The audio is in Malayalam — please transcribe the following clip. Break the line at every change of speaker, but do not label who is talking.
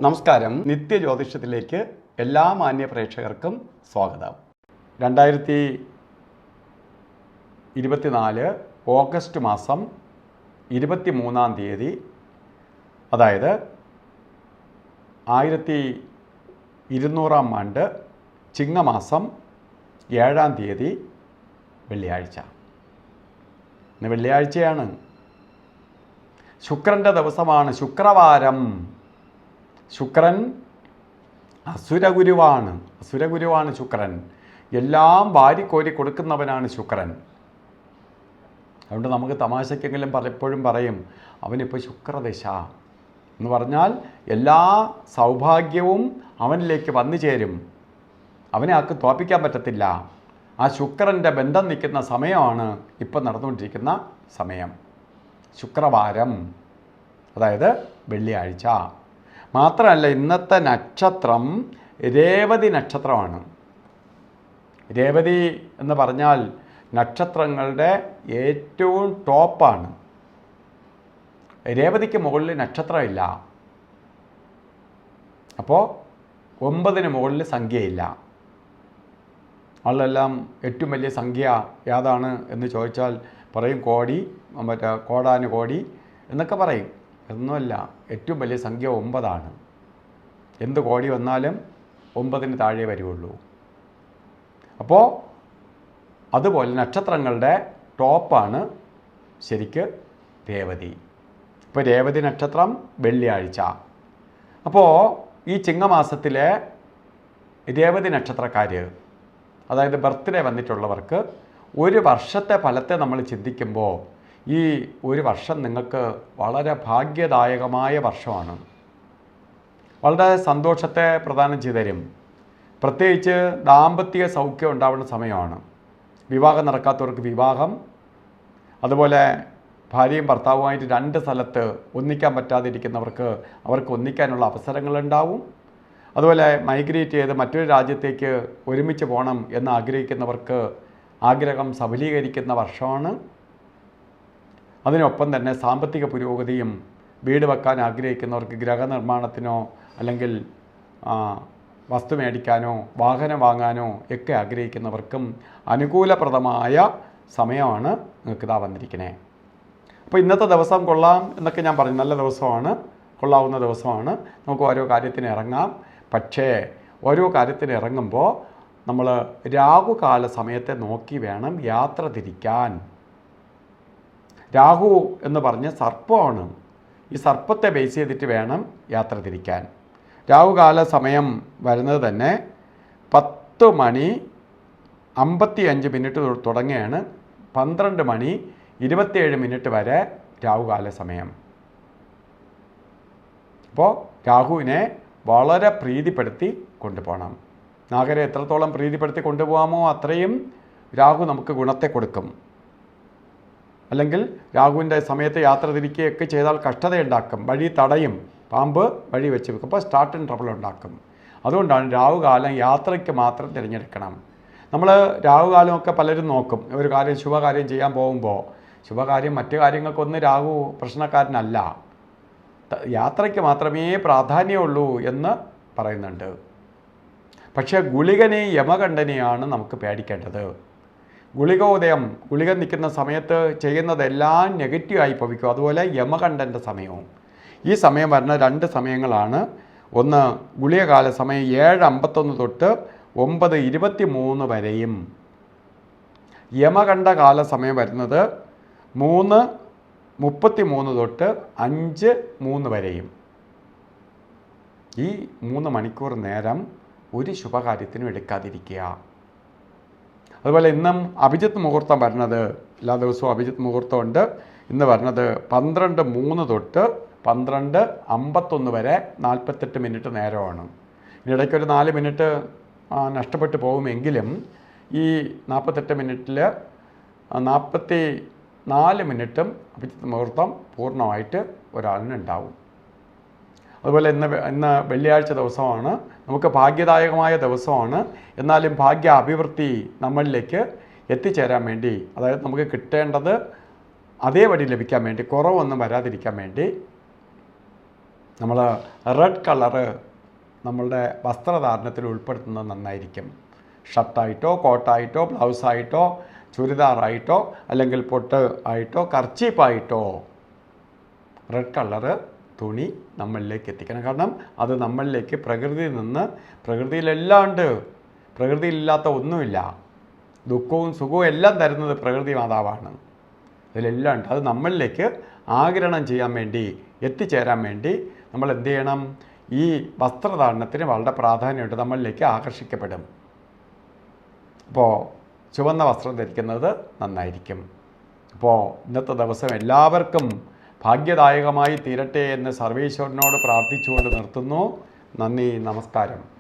നമസ്കാരം. നിത്യജ്യോതിഷത്തിലേക്ക് എല്ലാ മാന്യ പ്രേക്ഷകർക്കും സ്വാഗതം. 2024 ഓഗസ്റ്റ് മാസം 23-ാം തീയതി, അതായത് 1200-ാം ആണ്ട് ചിങ്ങമാസം 7-ാം തീയതി വെള്ളിയാഴ്ച. ഇന്ന് വെള്ളിയാഴ്ചയാണ്. ശുക്രൻ്റെ ദിവസമാണ്. ശുക്രവാരം. ശുക്രൻ അസുരഗുരുവാണ് ശുക്രൻ. എല്ലാം വാരിക്കോരി കൊടുക്കുന്നവനാണ് ശുക്രൻ. അതുകൊണ്ട് നമുക്ക് തമാശയ്ക്കെങ്കിലും പലപ്പോഴും പറയും, അവനിപ്പോൾ ശുക്രദശ എന്ന് പറഞ്ഞാൽ എല്ലാ സൗഭാഗ്യവും അവനിലേക്ക് വന്നു ചേരും. അവനെ ആർക്ക് തോൽപ്പിക്കാൻ പറ്റത്തില്ല. ആ ശുക്രൻ്റെ ബന്ധം നിൽക്കുന്ന സമയമാണ് ഇപ്പം നടന്നുകൊണ്ടിരിക്കുന്ന സമയം. ശുക്രവാരം, അതായത് വെള്ളിയാഴ്ച. മാത്രമല്ല, ഇന്നത്തെ നക്ഷത്രം രേവതി നക്ഷത്രമാണ്. രേവതി എന്ന് പറഞ്ഞാൽ നക്ഷത്രങ്ങളുടെ ഏറ്റവും ടോപ്പാണ്. രേവതിക്ക് മുകളിൽ നക്ഷത്രമില്ല. അപ്പോൾ 9-ന് മുകളിൽ സംഖ്യയില്ല. ആളെല്ലാം ഏറ്റവും വലിയ സംഖ്യ ഏതാണ് എന്ന് ചോദിച്ചാൽ പറയും കോടി, കോടാനുകോടി എന്നൊക്കെ പറയും. ഒന്നുമല്ല, ഏറ്റവും വലിയ സംഖ്യ 9 എന്ത് കോടി വന്നാലും 9-ന് താഴെ വരുള്ളൂ. അപ്പോൾ അതുപോലെ നക്ഷത്രങ്ങളുടെ ടോപ്പാണ് ശരിക്ക് രേവതി. ഇപ്പോൾ രേവതി നക്ഷത്രം വെള്ളിയാഴ്ച. അപ്പോൾ ഈ ചിങ്ങമാസത്തിലെ രേവതി നക്ഷത്രക്കാർ, അതായത് ബർത്ത്ഡേ വന്നിട്ടുള്ളവർക്ക് ഒരു വർഷത്തെ ഫലത്തെ നമ്മൾ ചിന്തിക്കുമ്പോൾ ഈ ഒരു വർഷം നിങ്ങൾക്ക് വളരെ ഭാഗ്യദായകമായ വർഷമാണ്. വളരെ സന്തോഷത്തെ പ്രദാനം ചെയ്തു തരും. പ്രത്യേകിച്ച് ദാമ്പത്യ സൗഖ്യം ഉണ്ടാവുന്ന സമയമാണ്. വിവാഹം നടക്കാത്തവർക്ക് വിവാഹം, അതുപോലെ ഭാര്യയും ഭർത്താവുമായിട്ട് 2 സ്ഥലത്ത് ഒന്നിക്കാൻ പറ്റാതിരിക്കുന്നവർക്ക് അവർക്ക് ഒന്നിക്കാനുള്ള അവസരങ്ങളുണ്ടാവും. അതുപോലെ മൈഗ്രേറ്റ് ചെയ്ത് മറ്റൊരു രാജ്യത്തേക്ക് ഒരുമിച്ച് പോകണം എന്ന് ആഗ്രഹിക്കുന്നവർക്ക് ആഗ്രഹം സഫലീകരിക്കുന്ന വർഷമാണ്. അതിനൊപ്പം തന്നെ സാമ്പത്തിക പുരോഗതിയും, വീട് വെക്കാൻ ആഗ്രഹിക്കുന്നവർക്ക് ഗൃഹനിർമ്മാണത്തിനോ അല്ലെങ്കിൽ വസ്തു മേടിക്കാനോ വാഹനം വാങ്ങാനോ ഒക്കെ ആഗ്രഹിക്കുന്നവർക്കും അനുകൂലപ്രദമായ സമയമാണ് നിങ്ങൾക്ക് ഇതാ വന്നിരിക്കുന്നത്. അപ്പോൾ ഇന്നത്തെ ദിവസം കൊള്ളാം എന്നൊക്കെ ഞാൻ പറഞ്ഞു. നല്ല ദിവസമാണ്, കൊള്ളാവുന്ന ദിവസമാണ്. നമുക്ക് ഓരോ കാര്യത്തിന് ഇറങ്ങാം. പക്ഷേ ഓരോ കാര്യത്തിന് ഇറങ്ങുമ്പോൾ നമ്മൾ രാഹുകാല സമയത്തെ നോക്കി വേണം യാത്ര തിരിക്കാൻ. രാഹു എന്ന് പറഞ്ഞ സർപ്പമാണ്. ഈ സർപ്പത്തെ ബേസ് ചെയ്തിട്ട് വേണം യാത്ര തിരിക്കാൻ. രാഹുകാല സമയം വരുന്നത് തന്നെ 10:55 തുടങ്ങിയാണ് 12:27 വരെ രാഹുകാല സമയം. അപ്പോൾ രാഹുവിനെ വളരെ പ്രീതിപ്പെടുത്തി കൊണ്ടുപോകണം. നാഗരെ എത്രത്തോളം പ്രീതിപ്പെടുത്തി കൊണ്ടുപോകാമോ അത്രയും രാഹു നമുക്ക് ഗുണത്തെ കൊടുക്കും. അല്ലെങ്കിൽ രാഹുവിൻ്റെ സമയത്ത് യാത്ര തിരിക്കുകയൊക്കെ ചെയ്താൽ കഷ്ടതയുണ്ടാക്കും, വഴി തടയും, പാമ്പ് വഴി വെച്ച് വെക്കും, അപ്പോൾ സ്റ്റാർട്ട് ആൻഡ് ട്രബിൾ ഉണ്ടാക്കും. അതുകൊണ്ടാണ് രാഹുകാലം യാത്രയ്ക്ക് മാത്രം തിരഞ്ഞെടുക്കണം. നമ്മൾ രാഹുകാലമൊക്കെ പലരും നോക്കും. ഒരു കാര്യം ശുഭകാര്യം ചെയ്യാൻ പോകുമ്പോൾ ശുഭകാര്യം മറ്റു കാര്യങ്ങൾക്കൊന്നും രാഹു പ്രശ്നക്കാരനല്ല, യാത്രയ്ക്ക് മാത്രമേ പ്രാധാന്യമുള്ളൂ എന്ന് പറയുന്നുണ്ട്. പക്ഷേ ഗുളികനെയും യമകണ്ഠനെയാണ് നമുക്ക് പേടിക്കേണ്ടത്. ഗുളിക നിൽക്കുന്ന സമയത്ത് ചെയ്യുന്നതെല്ലാം നെഗറ്റീവായി ഭവിക്കും. അതുപോലെ യമകണ്ഠൻ്റെ സമയവും. ഈ സമയം വരുന്ന 2 സമയങ്ങളാണ്. ഒന്ന് ഗുളികകാല സമയം 7:51 തൊട്ട് 9:23 വരെയും. യമകണ്ഠകാല സമയം വരുന്നത് 3:33 തൊട്ട് 5:03 വരെയും. ഈ 3 മണിക്കൂർ നേരം ഒരു ശുഭകാര്യത്തിനും എടുക്കാതിരിക്കുക. അതുപോലെ ഇന്നും അഭിജിത്ത് മുഹൂർത്തം വരുന്നത്, എല്ലാ ദിവസവും അഭിജിത്ത് മുഹൂർത്തമുണ്ട്. ഇന്ന് വരുന്നത് 12:03 തൊട്ട് 12:51 വരെ 48 മിനിറ്റ് നേരമാണ്. ഇതിനിടയ്ക്കൊരു 4 മിനിറ്റ് നഷ്ടപ്പെട്ടു പോകുമെങ്കിലും ഈ 48 മിനിറ്റിൽ 44 മിനിറ്റും അഭിജിത്ത് മുഹൂർത്തം പൂർണ്ണമായിട്ട് ഒരാളിനുണ്ടാവും. അതുപോലെ ഇന്ന് വെള്ളിയാഴ്ച ദിവസമാണ്. നമുക്ക് ഭാഗ്യദായകമായ ദിവസമാണ്. എന്നാലും ഭാഗ്യ അഭിവൃദ്ധി നമ്മളിലേക്ക് എത്തിച്ചേരാൻ വേണ്ടി, അതായത് നമുക്ക് കിട്ടേണ്ടത് അതേപടി ലഭിക്കാൻ വേണ്ടി, കുറവൊന്നും വരാതിരിക്കാൻ വേണ്ടി നമ്മൾ റെഡ് കളറ് നമ്മളുടെ വസ്ത്രധാരണത്തിൽ ഉൾപ്പെടുത്തുന്നത് നന്നായിരിക്കും. ഷർട്ടായിട്ടോ കോട്ടായിട്ടോ ബ്ലൗസായിട്ടോ ചുരിദാറായിട്ടോ അല്ലെങ്കിൽ പൊട്ട് ആയിട്ടോ കർച്ചീപ്പായിട്ടോ റെഡ് കളറ് തുണി നമ്മളിലേക്ക് എത്തിക്കണം. കാരണം അത് നമ്മളിലേക്ക് പ്രകൃതിയിൽ നിന്ന്, പ്രകൃതിയിലെല്ലാം ഉണ്ട്, പ്രകൃതിയിലില്ലാത്ത ഒന്നുമില്ല. ദുഃഖവും സുഖവും എല്ലാം തരുന്നത് പ്രകൃതി മാതാവാണ്. അതിലെല്ലാം ഉണ്ട്. അത് നമ്മളിലേക്ക് ആഗിരണം ചെയ്യാൻ വേണ്ടി, എത്തിച്ചേരാൻ വേണ്ടി നമ്മൾ എന്ത് ചെയ്യണം? ഈ വസ്ത്രധാരണത്തിന് വളരെ പ്രാധാന്യമുണ്ട്, നമ്മളിലേക്ക് ആകർഷിക്കപ്പെടും. അപ്പോൾ ചുവന്ന വസ്ത്രം ധരിക്കുന്നത് നന്നായിരിക്കും. അപ്പോൾ ഇന്നത്തെ ദിവസം എല്ലാവർക്കും ഭാഗ്യദായകമായി തീരട്ടെ എന്ന് സർവേശ്വരനോട് പ്രാർത്ഥിച്ചുകൊണ്ട് നിർത്തുന്നു. നന്ദി, നമസ്കാരം.